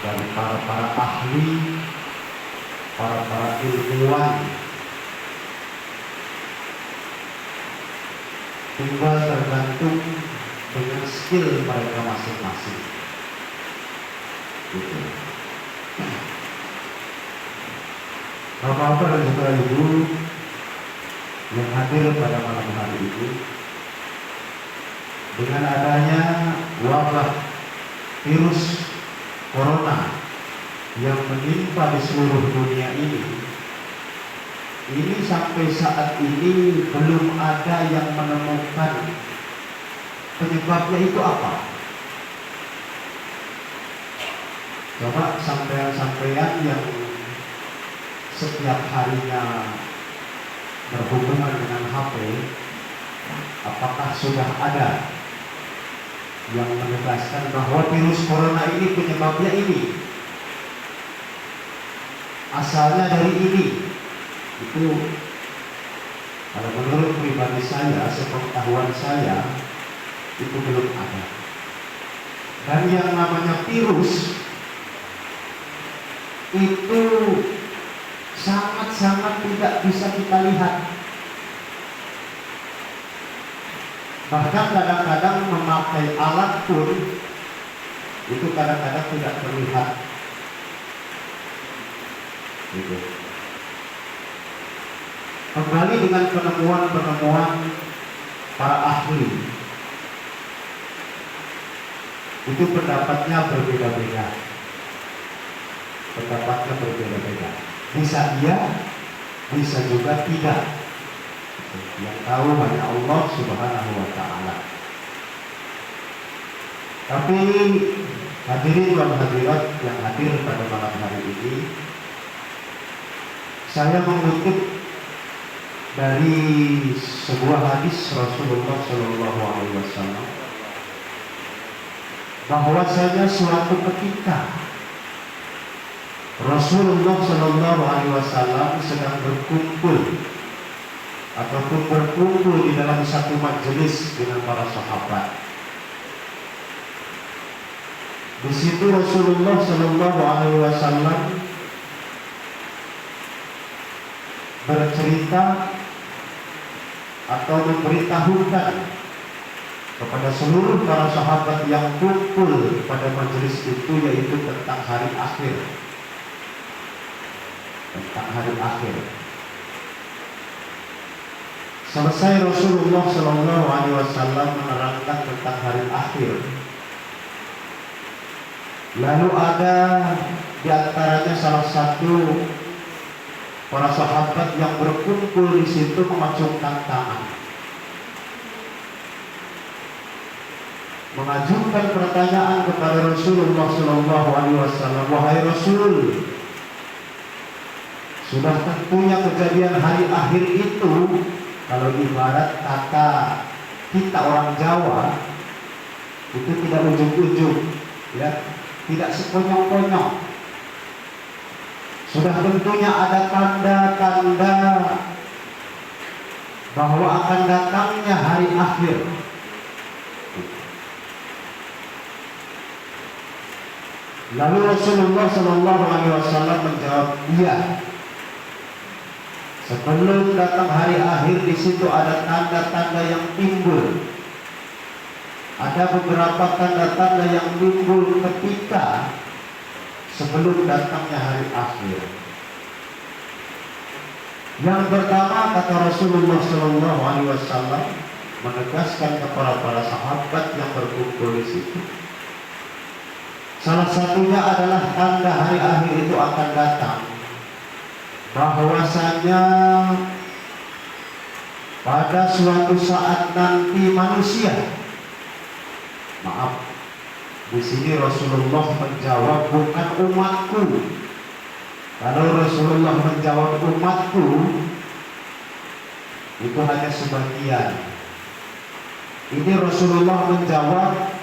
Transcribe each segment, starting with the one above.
dari para ahli, para ilmuwan. Tinggal tergantung dengan skill mereka masing-masing. Gitu. Bapak-bapak dan saudara ibu yang hadir pada malam hari ini, dengan adanya wabah virus corona yang menimpa di seluruh dunia ini sampai saat ini belum ada yang menemukan penyebabnya itu apa. Coba sampean-sampean yang setiap harinya berhubungan dengan HP, apakah sudah ada yang menegaskan bahwa virus corona ini penyebabnya ini, asalnya dari ini? Itu kalau menurut pribadi saya, sepengetahuan saya, itu belum ada. Dan yang namanya virus itu sangat-sangat tidak bisa kita lihat. Bahkan kadang-kadang memakai alat pun itu kadang-kadang tidak terlihat. Gitu. Kembali dengan penemuan-penemuan para ahli, itu pendapatnya berbeda-beda. Bisa iya, bisa juga tidak. Yang tahu hanya Allah Subhanahu wa Ta'ala. Tapi hadirin dan hadirat yang hadir pada malam hari ini, saya mengutip dari sebuah hadis Rasulullah SAW, bahwasanya suatu ketika Rasulullah SAW sedang berkumpul di dalam satu majelis dengan para sahabat. Di situ Rasulullah SAW bercerita atau memberitahukan kepada seluruh para sahabat yang kumpul pada majelis itu, yaitu tentang hari akhir. Selesai Rasulullah SAW menerangkan tentang hari akhir, lalu ada di antaranya salah satu para sahabat yang berkumpul di situ mengacungkan tangan, mengajukan pertanyaan kepada Rasulullah SAW. Wahai Rasul, sudah tentunya kejadian hari akhir itu, kalau ibarat kata kita orang Jawa, itu tidak ujung-ujung, ya, tidak sekonyong-konyong. Sudah tentunya ada tanda-tanda bahwa akan datangnya hari akhir. Lalu Rasulullah SAW menjawab, iya. Sebelum datang hari akhir, di situ ada tanda-tanda yang timbul. Ada beberapa tanda-tanda yang timbul ketika sebelum datangnya hari akhir. Yang pertama, kata Rasulullah SAW, menegaskan kepada para sahabat yang berkumpul di situ, salah satunya adalah tanda hari akhir itu akan datang, bahwasanya pada suatu saat nanti manusia, maaf, di sini Rasulullah menjawab bukan umatku. Kalau Rasulullah menjawab umatku, itu hanya sebagian. Ini Rasulullah menjawab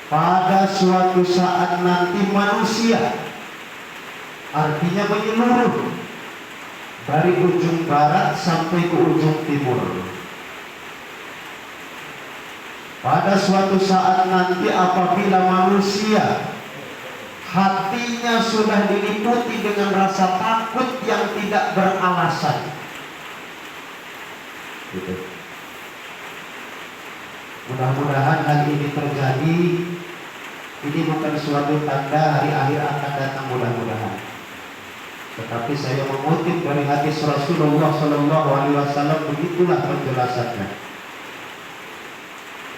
pada suatu saat nanti manusia, artinya menyeluruh dari ujung barat sampai ke ujung timur. Pada suatu saat nanti apabila manusia hatinya sudah diliputi dengan rasa takut yang tidak beralasan. Gitu. Mudah-mudahan hal ini terjadi. Ini bukan suatu tanda hari akhir akan datang, mudah-mudahan. Tetapi saya mengutip dari hadis Rasulullah Sallallahu Alaihi Wasallam, begitulah penjelasannya.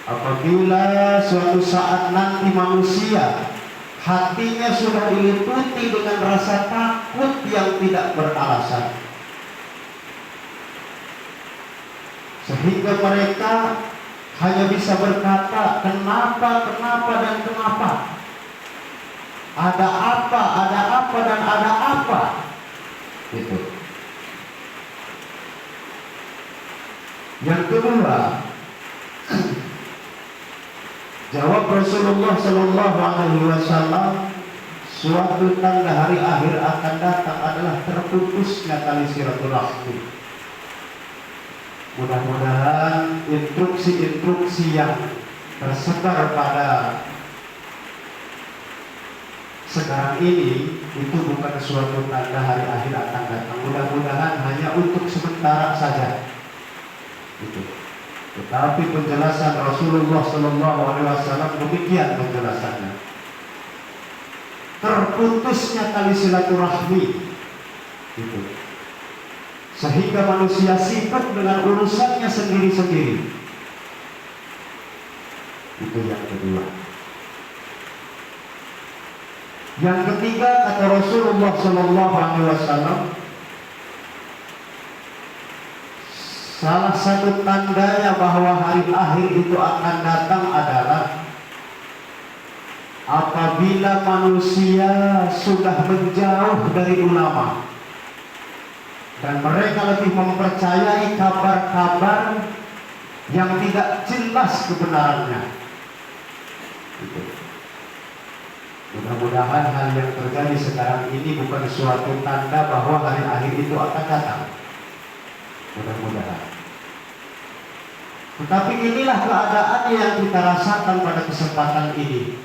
Apabila suatu saat nanti manusia hatinya sudah diliputi dengan rasa takut yang tidak beralasan, sehingga mereka hanya bisa berkata kenapa, kenapa, dan kenapa. Ada apa, dan ada apa. Gitu. Yang kedua, jawab Rasulullah Sallallahu Alaihi Wasallam, suatu tanda hari akhir akan datang adalah terputusnya tali silaturahmi. Mudah-mudahan instruksi-instruksi yang tersebar pada sekarang ini itu bukan suatu tanda hari akhir akan datang. Mudah-mudahan hanya untuk sementara saja. Itu. Tetapi penjelasan Rasulullah Sallallahu Alaihi Wasallam demikian penjelasannya. Terputusnya tali silaturahmi. Itu. Sehingga manusia sibuk dengan urusannya sendiri-sendiri. Itu yang kedua. Yang ketiga, kata Rasulullah Sallallahu Alaihi Wasallam, salah satu tandanya bahwa hari akhir itu akan datang adalah apabila manusia sudah menjauh dari ulama dan mereka lebih mempercayai kabar-kabar yang tidak jelas kebenarannya. Mudah-mudahan hal yang terjadi sekarang ini bukan suatu tanda bahwa hari akhir itu akan datang. Mudah-mudahan. Tetapi inilah keadaan yang kita rasakan pada kesempatan ini.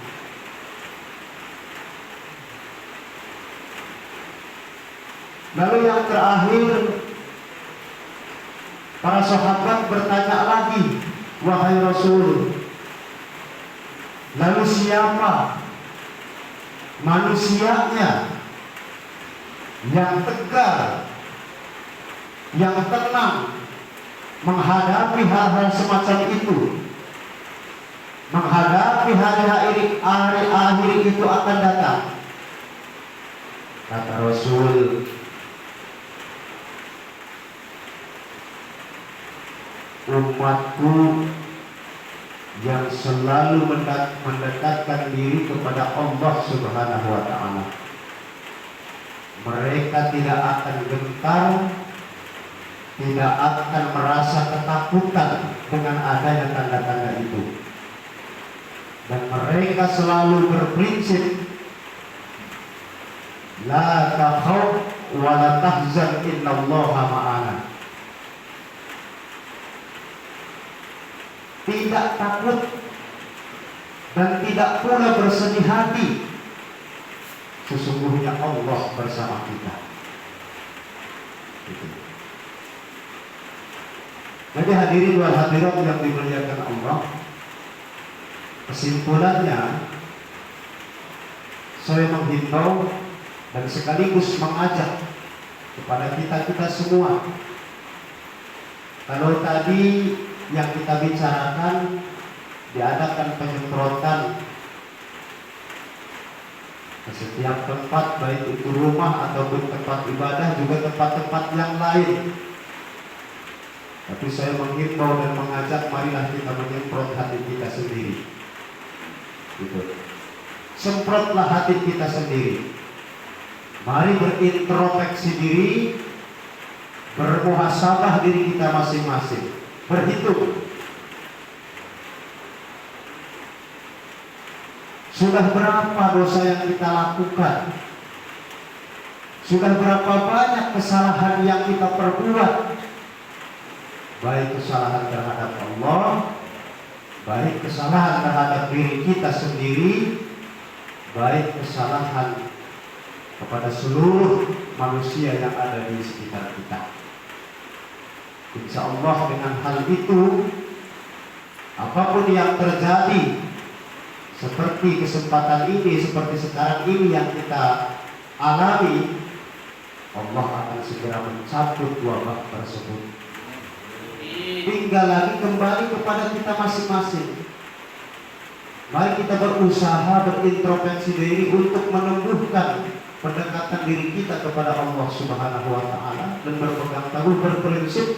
Lalu yang terakhir, para sahabat bertanya lagi, wahai Rasul, lalu siapa manusianya yang tegar, yang tenang menghadapi hal-hal semacam itu, menghadapi hari akhir itu akan datang? Kata Rasul, umatku yang selalu mendekatkan diri kepada Allah Subhanahu wa Ta'ala. Mereka tidak akan gentar, tidak akan merasa ketakutan dengan adanya tanda-tanda itu. Dan mereka selalu berprinsip, la takhaf wa la tahzan innallaha ma'ana. Tidak takut dan tidak pula bersedih hati, sesungguhnya Allah bersama kita. Jadi hadirin wal hadirat yang dimuliakan Allah, kesimpulannya saya menghimbau dan sekaligus mengajak kepada kita semua. Kalau tadi yang kita bicarakan diadakan penyemprotan ke setiap tempat, baik itu rumah ataupun tempat ibadah, juga tempat-tempat yang lain. Tapi saya menghimbau dan mengajak, marilah kita menyemprot hati kita sendiri. Gitu. Semprotlah hati kita sendiri. Mari berintrospeksi diri, bermuhasabah diri kita masing-masing. Berhitung, sudah berapa dosa yang kita lakukan, sudah berapa banyak kesalahan yang kita perbuat, baik kesalahan terhadap Allah, baik kesalahan terhadap diri kita sendiri, baik kesalahan kepada seluruh manusia yang ada di sekitar kita. Insya Allah dengan hal itu, apapun yang terjadi, seperti kesempatan ini, seperti sekarang ini yang kita alami, Allah akan segera mencabut wabah tersebut. Tinggal lagi kembali kepada kita masing-masing. Mari kita berusaha berintrospeksi diri untuk menumbuhkan pendekatan diri kita kepada Allah Subhanahu wa Ta'ala dan berpegang teguh berprinsip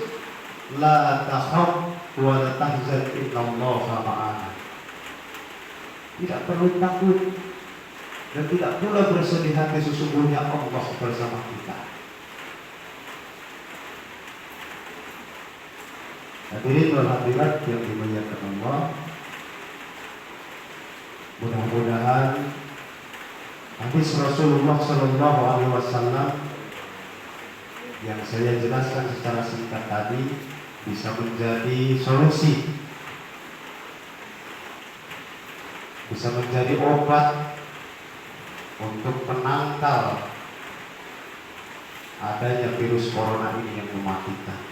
la takhaf wa la tahzan innallaha ma'ana. Tidak perlu takut dan tidak pula bersedih hati, sesungguhnya Allah bersama kita. Hadirin wal hadirat yang dimuliakan Allah, mudah-mudahan hadis Rasulullah Sallallahu Alaihi Wasallam yang saya jelaskan secara singkat tadi bisa menjadi solusi, bisa menjadi obat untuk menangkal adanya virus corona ini yang mematikan.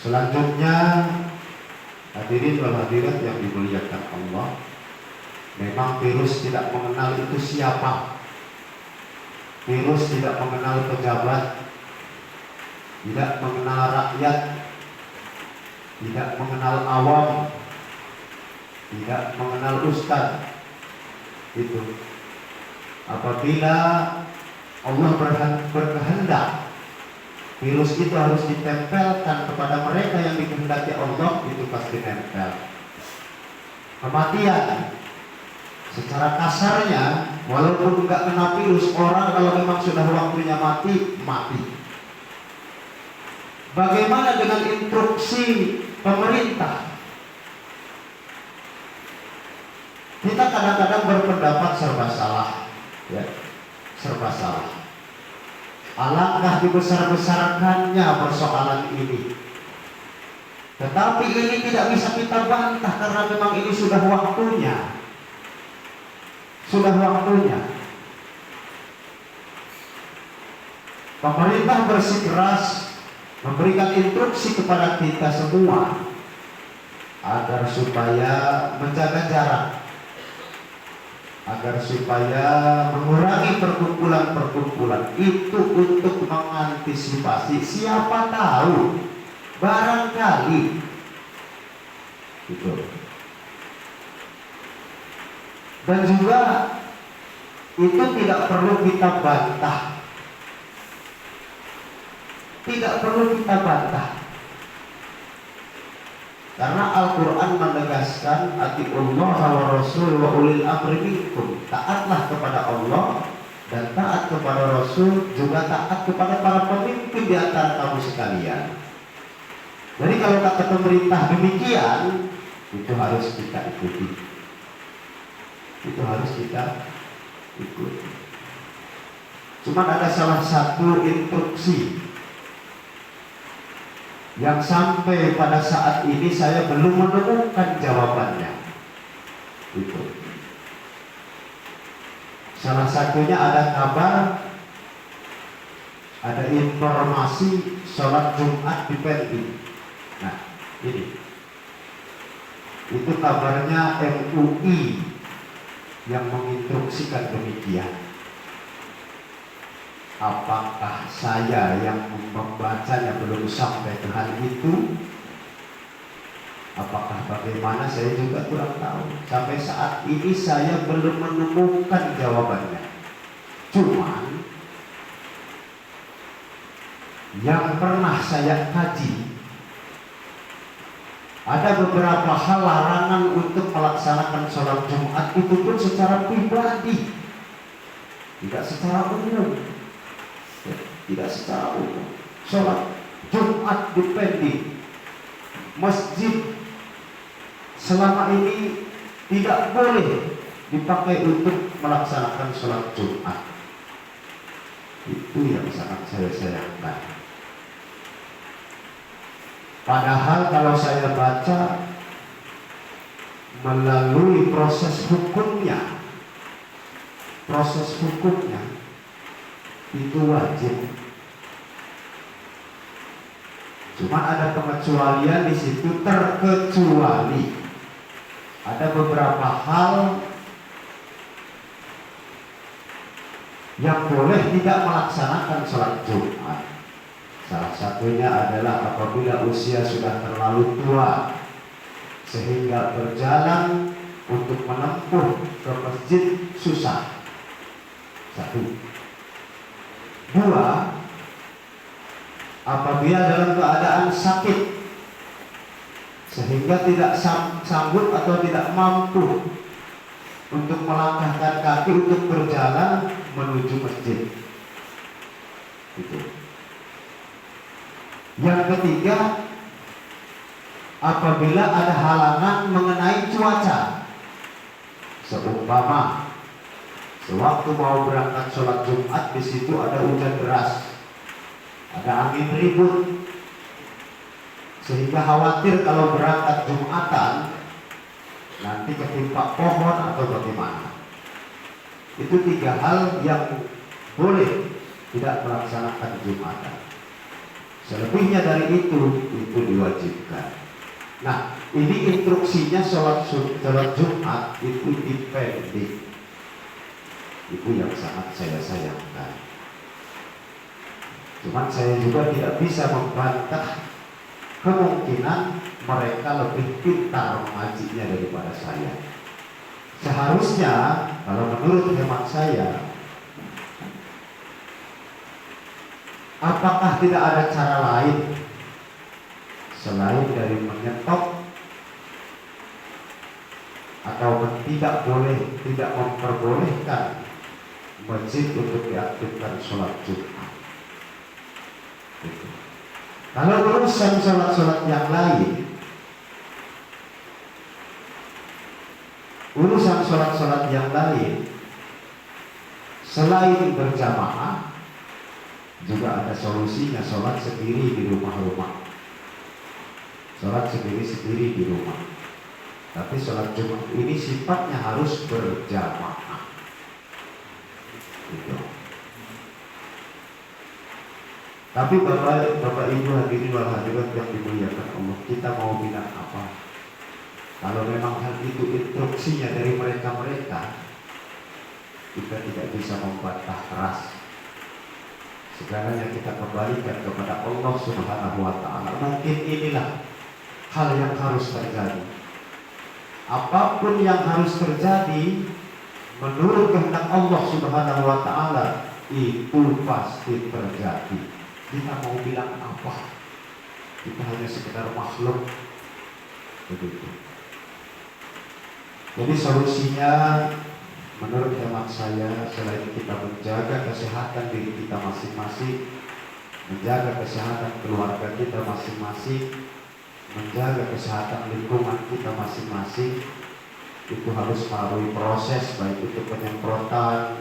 Selanjutnya, hadirin wal hadirat yang dimuliakan Allah, memang virus tidak mengenal itu siapa. Virus tidak mengenal pejabat, tidak mengenal rakyat, tidak mengenal awam, tidak mengenal ustaz. Itu apabila Allah berkehendak, virus itu harus ditempelkan kepada mereka yang dikehendaki Allah, itu pasti nempel. Kematian secara kasarnya, walaupun enggak kena virus, orang kalau memang sudah waktunya mati, mati. Bagaimana dengan instruksi pemerintah? Kita kadang-kadang berpendapat serba salah, ya, serba salah. Alangkah dibesar-besarkannya persoalan ini. Tetapi ini tidak bisa kita bantah karena memang ini sudah waktunya. Sudah waktunya. Pemerintah bersikeras memberikan instruksi kepada kita semua agar supaya menjaga jarak, agar supaya mengurangi perkumpulan-perkumpulan itu untuk mengantisipasi siapa tahu barangkali gitu. Dan juga itu tidak perlu kita bantah, tidak perlu kita bantah, karena Al-Quran menegaskan atiullah wa rasul wa ulil amri minkum. Taatlah kepada Allah dan taat kepada Rasul, juga taat kepada para pemimpin di antara kamu sekalian. Jadi kalau kata pemerintah demikian, itu harus kita ikuti. Itu harus kita ikuti. Cuma ada salah satu instruksi yang sampai pada saat ini saya belum menemukan jawabannya. Itu salah satunya ada kabar, ada informasi sholat Jumat di Pendi. Nah, ini itu kabarnya MUI yang menginstruksikan demikian. Apakah saya yang membacanya belum sampai ke hal itu? Apakah bagaimana, saya juga kurang tahu. Sampai saat ini saya belum menemukan jawabannya. Cuman yang pernah saya kaji, ada beberapa hal larangan untuk melaksanakan sholat Jumat itu pun secara pribadi, tidak secara umum. Tidak secara umum. Sholat Jumat di Pendi, masjid selama ini tidak boleh dipakai untuk melaksanakan sholat Jumat. Itu yang sangat saya sayangkan. Padahal kalau saya baca melalui proses hukumnya itu wajib. Cuma ada pengecualian di situ, terkecuali ada beberapa hal yang boleh tidak melaksanakan sholat Jumat. Salah satunya adalah apabila usia sudah terlalu tua sehingga berjalan untuk menempuh ke masjid susah. 1. 2. Apabila dalam keadaan sakit sehingga tidak sanggup atau tidak mampu untuk melangkahkan kaki untuk berjalan menuju masjid. Itu. Yang ketiga, apabila ada halangan mengenai cuaca, seumpama sewaktu mau berangkat sholat Jumat di situ ada hujan deras, ada angin ribut, sehingga khawatir kalau berangkat Jumatan nanti ketimpa pohon atau bagaimana. Itu 3 hal yang boleh tidak melaksanakan Jumatan. Selebihnya dari itu diwajibkan. Nah, ini instruksinya sholat Jumat itu dipendek. Itu yang sangat saya sayangkan. Cuman saya juga tidak bisa membantah kemungkinan mereka lebih pintar mengajinya daripada saya. Seharusnya, kalau menurut hemat saya, apakah tidak ada cara lain selain dari menyetop atau tidak memperbolehkan masjid untuk diaktifkan sholat Jumat? Gitu. Kalau urusan sholat-sholat yang lain, selain berjamaah, juga ada solusinya, sholat sendiri di rumah-rumah. Sholat sendiri di rumah. Tapi sholat Jumat ini sifatnya harus berjamaah. Gitu. Tapi Bapak Ibu hadirin wal hadirat yang dimuliakan Allah, kita mau bilang apa? Kalau memang hal itu instruksinya dari mereka, kita tidak bisa membantah keras. Segalanya kita kembalikan kepada Allah Subhanahu wa Ta'ala. Mungkin inilah hal yang harus terjadi. Apapun yang harus terjadi menurut kehendak Allah Subhanahu wa Ta'ala itu pasti terjadi. Kita mau bilang apa? Kita hanya sekedar makhluk. Begitu. Jadi solusinya menurut hemat saya, selain kita menjaga kesehatan diri kita masing-masing, menjaga kesehatan keluarga kita masing-masing, menjaga kesehatan lingkungan kita masing-masing, itu harus melalui proses, baik itu penyemprotan,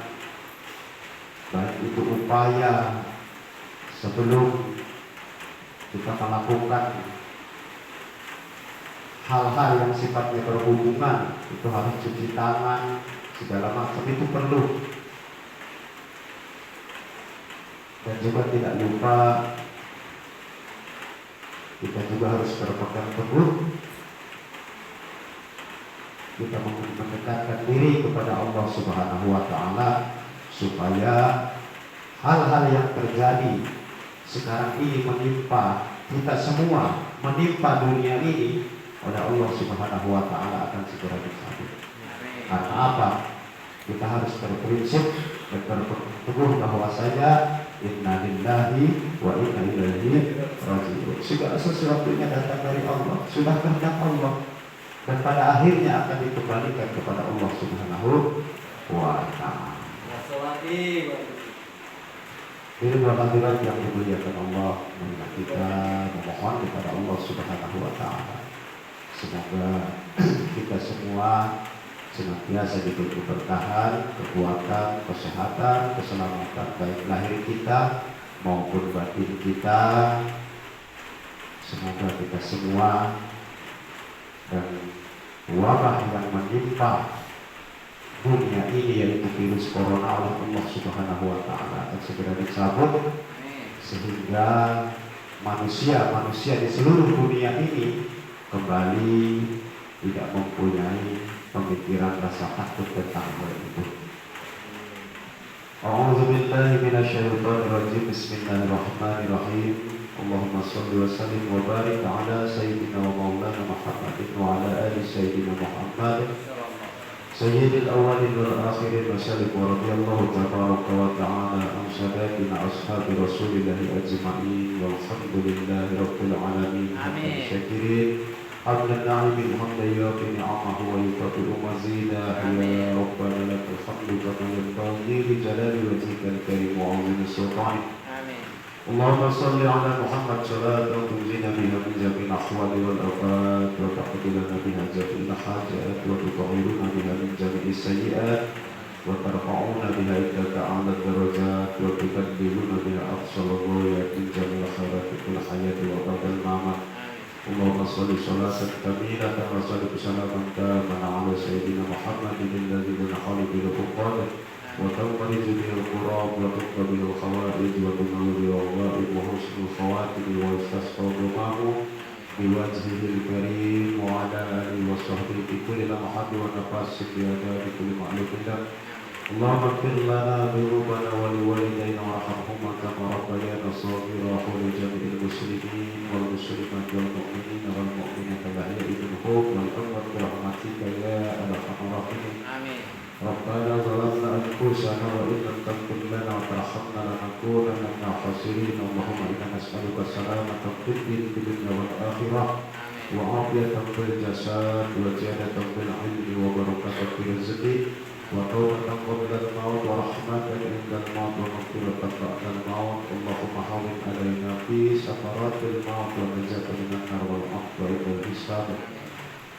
baik itu upaya sebelum kita melakukan hal-hal yang sifatnya berhubungan, itu harus cuci tangan, segala macam itu perlu. Dan juga tidak lupa kita juga harus berpegang teguh, kita mendekatkan diri kepada Allah Subhanahu wa Ta'ala, supaya hal-hal yang terjadi sekarang ini menimpa kita semua, menimpa dunia ini, oleh Allah Subhanahu wa Ta'ala akan segera dicabut. Karena apa? Kita harus berprinsip dan berteguh bahwasanya inna lillahi wa inna ilaihi raji'un. Segala sesuatunya datang dari Allah, sudah kehendak Allah, dan pada akhirnya akan dikembalikan kepada Allah Subhanahu wa Ta'ala. Ini hadirat yang dimuliakan Allah, kita memohon kepada Allah Subhanahu wa Ta'ala, semoga kita semua senantiasa diberi keberkahan, kekuatan, kesehatan, keselamatan baik lahir kita maupun batin kita. Semoga kita semua dan wabah yang menimpa dunia ini yaitu virus corona oleh Allah Subhanahu wa taala akan segera dicabut sehingga manusia di seluruh dunia ini kembali tidak mempunyai pemikiran rasa takut tentang hal itu. A'udzu billahi minasyaitonir rajim. Bismillahirrahmanirrahim. Allahumma shalli wa sallim wa barik ala sayyidina wa maulana Muhammadin wa ala ali sayyidina Muhammad sayyidil awwalin wal akhirin wa sallim wa radhiyallahu tabaraka wa ta'ala an saadatina ashabi Rasulillah ajma'in walhamdulillahi rabbil alamin. Amin. Syakirin Abdul Na'im hamdan yuqi ni'amahu wa yukafi mazida ya rabbana lakal hamdu kama yanbaghi li jalali wajhikal karim wa 'azimi sultanik. اللهم صل على محمد صلاة تنجينا بها من جميع الأحوال والآفات وتقضي لنا بها جميع الحاجات وتطهرنا بها من جميع السيئات وترفعنا بها عندك أعلى الدرجات وتبلغنا بها أقصى الغايات من جميع الخيرات في الحياة وبعد الممات. اللهم صل صلاة كاملة وسلم سلاما تاما على سيدنا محمد الذي من خالق الفقاد وتنفرج به القراب وتقضى به الخوائج وتنور به الغائب وحسن الخواتم ويستسقى معه بوجهه الكريم وعلى آله وصحبه في كل لمحة ونفس في آداب كل معلوم له. اللهم اغفر لنا ذنوبنا ولوالدينا وارحمهما كما ربيانا صغيرا ولجميع المسلمين والمسلمات والمؤمنين والمؤمنات الأحياء منهم والأموات برحمتك يا أرحم الراحمين. آمين. ربنا ظلمنا أنفسنا وإن لم تغفر لنا وترحمنا لنكونن من الخاسرين. اللهم إنا نسألك السلامة في الدنيا والآخرة وعافية في الجسد وزيادة في العلم وبركة في الرزق وتوبة قبل الموت ورحمة عند الموت ومغفرة بعد الموت. اللهم هون علينا في سكرات الموت والنجاة من النار والعفو عند الحساب.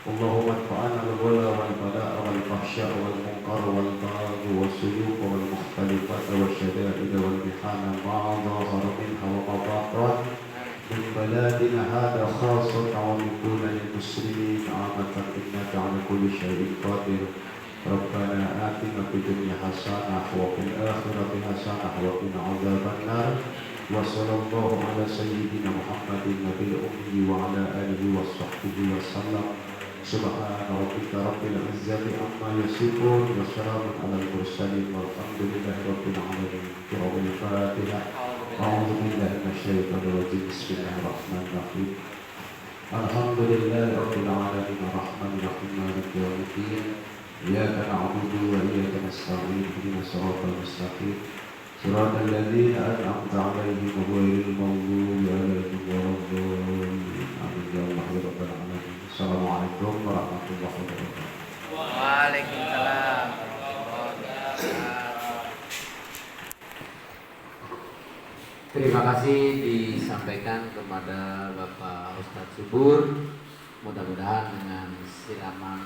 اللهم ادفعنا الولا والبلاء والفحشاء والمنكر والبغي والسيوف والمختلفات والشدائد والمحن ما ظهر منها وما بطن من بلادنا هذا خاصة ومن بلاد المسلمين عامة إنك على كل شيء قادر. ربنا آتنا في الدنيا حسنة وفي الآخرة حسنة وقنا عذاب النار. وصلى الله على سيدنا محمد النبي الأمي وعلى آله وصحبه وسلم. سبحان ربك رب العزة عما يصفون وسلام على المرسلين والحمد لله رب العالمين. قراءة الفاتحة. أعوذ بالله من الشيطان الرجيم. بسم الله الرحمن الرحيم. الحمد لله رب العالمين الرحمن الرحيم مالك يوم الدين. إياك نعبد وإياك نستعين اهدنا الصراط المستقيم صراط الذين أنعمت عليهم غير المغضوب عليهم ولا الضالين. آمين يا الله يا رب العالمين. Assalamualaikum warahmatullahi wabarakatuh. Waalaikumsalam. Terima kasih disampaikan kepada Bapak Ustadz Subur. Mudah-mudahan dengan siraman